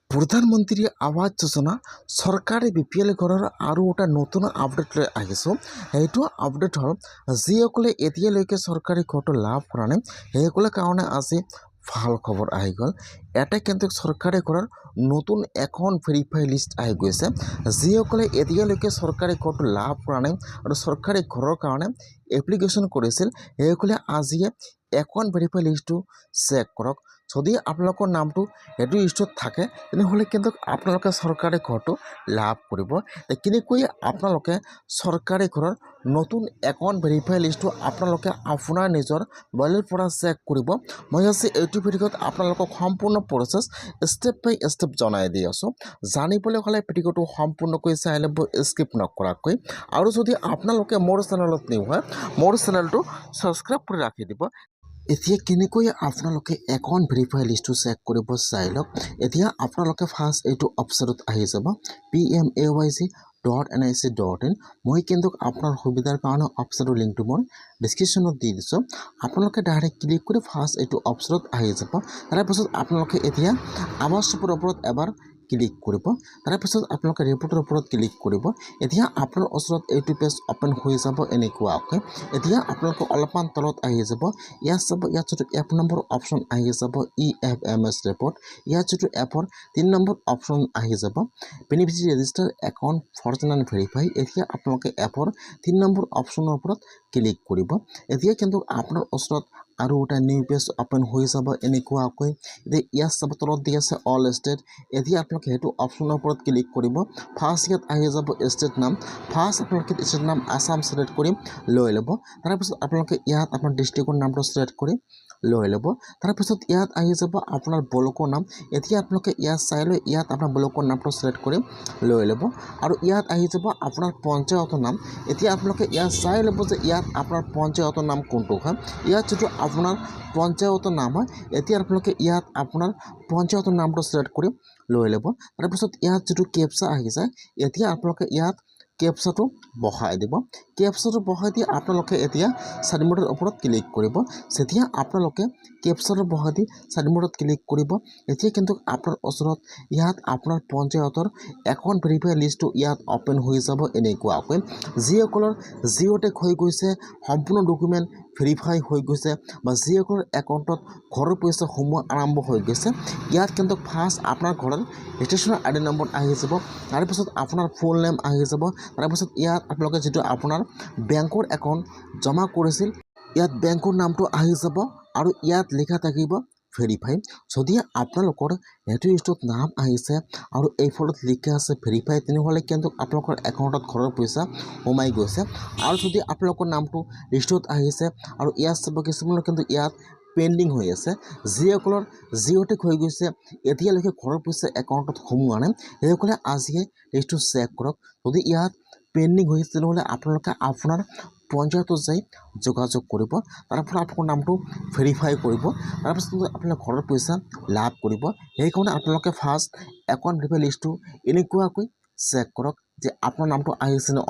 প্ৰধানমন্ত্ৰী আবাস যোজনা চৰকাৰী BPL ঘৰৰ আৰু এটা নতুন আপডেট লৈ আহিছোঁ। এইটো আপডেট হ'ল যিসকলে এতিয়ালৈকে চৰকাৰী ঘৰটো লাভ কৰা নাই সেইসকলৰ কাৰণে আজি ভাল খবৰ আহি গ'ল। এটা কিন্তু চৰকাৰী ঘৰৰ নতুন এখন ভেৰিফাই লিষ্ট আহি গৈছে। যিসকলে এতিয়ালৈকে চৰকাৰী ঘৰটো লাভ কৰা নাই আৰু চৰকাৰী ঘৰৰ কাৰণে এপ্লিকেশ্যন কৰিছিল সেইসকলে আজিয়ে এখন ভেৰিফাই লিষ্টটো চেক কৰক। যদি আপোনালোকৰ নামটো সেইটো লিষ্টত থাকে তেনেহ'লে কিন্তু আপোনালোকে চৰকাৰী ঘৰটো লাভ কৰিব। কেনেকৈ আপোনালোকে চৰকাৰী ঘৰৰ নতুন একাউণ্ট ভেৰিফাই লিষ্টটো আপোনালোকে আপোনাৰ নিজৰ মোবাইলৰ পৰা চেক কৰিব। মই আজি এইটো ভিডিঅ'ত আপোনালোকক সম্পূৰ্ণ প্ৰচেছ ষ্টেপ বাই ষ্টেপ জনাই দি আছোঁ। জানিবলৈ হ'লে ভিডিঅ'টো সম্পূৰ্ণকৈ চাই ল'ব স্কিপ নকৰাকৈ। আৰু যদি আপোনালোকে মোৰ চেনেলত নিউ হয় মোৰ চেনেলটো ছাবস্ক্ৰাইব কৰি ৰাখি দিব। এতিয়া কেনেকৈ আপোনালোকে একাউণ্ট ভেৰিফাই লিষ্টটো চেক কৰিব চাই লওক। এতিয়া আপোনালোকে ফাৰ্ষ্ট এইটো অপশ্যনত আহি যাব PMAYG.NIC.in। মই কিন্তু আপোনাৰ সুবিধাৰ কাৰণে অপশ্যনৰ লিংকটো মই ডিছক্ৰিপশ্যনত দি দিছোঁ। আপোনালোকে ডাইৰেক্ট ক্লিক কৰি ফাৰ্ষ্ট এইটো অপশ্যনত আহি যাব। তাৰপিছত আপোনালোকে এতিয়া আৱাজ চুপৰ ওপৰত এবাৰ ক্লিক কৰিব। তাৰপিছত আপোনালোকে ৰিপৰ্টৰ ওপৰত ক্লিক কৰিব। এতিয়া আপোনাৰ ওচৰত এইটো পেজ অ'পেন হৈ যাব এনেকুৱাকৈ। এতিয়া আপোনালোকে অলপমান তলত আহি যাব। ইয়াত চাব, ইয়াত যিটো এপ নম্বৰ অপশ্যন আহি যাব EFMS ৰিপৰ্ট। ইয়াত যিটো এপৰ 3 নম্বৰ অপশ্যন আহি যাব beneficiary register account frozen and verify. এতিয়া আপোনালোকে এপৰ 3 নম্বৰ অপশ্যনৰ ওপৰত ক্লিক কৰিব। এতিয়া কিন্তু আপোনাৰ ওচৰত আৰু এটা নিউ পেজ অ'পেন হৈ যাব এনেকুৱাকৈ। এতিয়া ইয়াত চাব তলত দি আছে অল ষ্টেট। এতিয়া আপোনালোকে সেইটো অপশ্যনৰ ওপৰত ক্লিক কৰিব। ফাৰ্ষ্ট ইয়াত আহি যাব ষ্টেট নাম। ফাৰ্ষ্ট আপোনালোকে ষ্টেট নাম আছাম ছিলেক্ট কৰি লৈ ল'ব। তাৰপিছত আপোনালোকে ইয়াত আপোনাৰ ডিষ্ট্ৰিক্টৰ নামটো ছিলেক্ট কৰি লৈ ল'ব। তাৰপিছত ইয়াত আহি যাব আপোনাৰ ব্লকৰ নাম। এতিয়া আপোনালোকে ইয়াত চাই লৈ ইয়াত আপোনাৰ ব্লকৰ নামটো ছিলেক্ট কৰি লৈ ল'ব। আৰু ইয়াত আহি যাব আপোনাৰ পঞ্চায়তৰ নাম। এতিয়া আপোনালোকে ইয়াত চাই ল'ব যে ইয়াত আপোনাৰ পঞ্চায়তৰ নাম কোনটো হয়। ইয়াত যিটো আপোনাৰ পঞ্চায়তৰ নাম হয় এতিয়া আপোনালোকে ইয়াত আপোনাৰ পঞ্চায়তৰ নামটো ছিলেক্ট কৰি লৈ ল'ব। তাৰপিছত ইয়াত যিটো কেপচা আহি যায় এতিয়া আপোনালোকে ইয়াত কেপচাটো বহাই দিব। কেপচাটো বহাই দি আপোনালোকে এতিয়া ছাবমিটৰ ওপৰত ক্লিক কৰিব। যেতিয়া আপোনালোকে কেপচাটো বহাই দি ছাবমিটত ক্লিক কৰিব এতিয়া কিন্তু আপোনাৰ ওচৰত ইয়াত আপোনাৰ পঞ্চায়তৰ একাউণ্ট ভেৰিফাই লিষ্টটো ইয়াত অ'পেন হৈ যাব এনেকুৱাকৈ। যিসকলৰ জিঅ'টেক হৈ গৈছে, সম্পূৰ্ণ ডকুমেণ্ট ভেৰিফাই হৈ গৈছে বা যিসকলৰ একাউণ্টত ঘৰৰ পইচা সোমোৱা আৰম্ভ হৈ গৈছে ইয়াত কিন্তু ফাৰ্ষ্ট আপোনাৰ ঘৰৰ ৰেজিষ্ট্ৰেশ্যন ID নম্বৰ আহি যাব। তাৰপিছত আপোনাৰ ফুল নেম আহি যাব। তাৰপিছত ইয়াত আপোনালোকে যিটো আপোনাৰ বেংকৰ একাউণ্ট জমা কৰিছিল ইয়াত বেংকৰ নামটো আহি যাব আৰু ইয়াত লিখা থাকিব ভেৰিফাই। যদি আপোনালোকৰ সেইটো লিষ্টত নাম আহিছে আৰু এই ফলত লিখা আছে ভেৰিফাই তেনেহ'লে কিন্তু আপোনালোকৰ একাউণ্টত ঘৰৰ পইচা সোমাই গৈছে। আৰু যদি আপোনালোকৰ নামটো লিষ্টত আহিছে আৰু ইয়াত চাব কিছুমানৰ কিন্তু ইয়াত পেণ্ডিং হৈ আছে। যিসকলৰ জিঅ'টেক হৈ গৈছে এতিয়ালৈকে ঘৰৰ পইচা একাউণ্টত সোমোৱা নাই সেইসকলে আজিয়ে লিষ্টটো চেক কৰক। যদি ইয়াত পেণ্ডিং হৈ আছে তেনেহ'লে আপোনালোকে আপোনাৰ পঞ্চায়তত যাই যোগাযোগ কৰিব। তাৰপৰা আপোনাৰ নামটো ভেৰিফাই কৰিব। তাৰপিছত আপোনাৰ ঘৰৰ পইচা লাভ কৰিব। সেইকাৰণে আপোনালোকে ফাৰ্ষ্ট একাউণ্ট ভেৰিফাই লিষ্টটো এনেকুৱাকৈ চেক কৰক যে আপোনাৰ নামটো আহিছে নে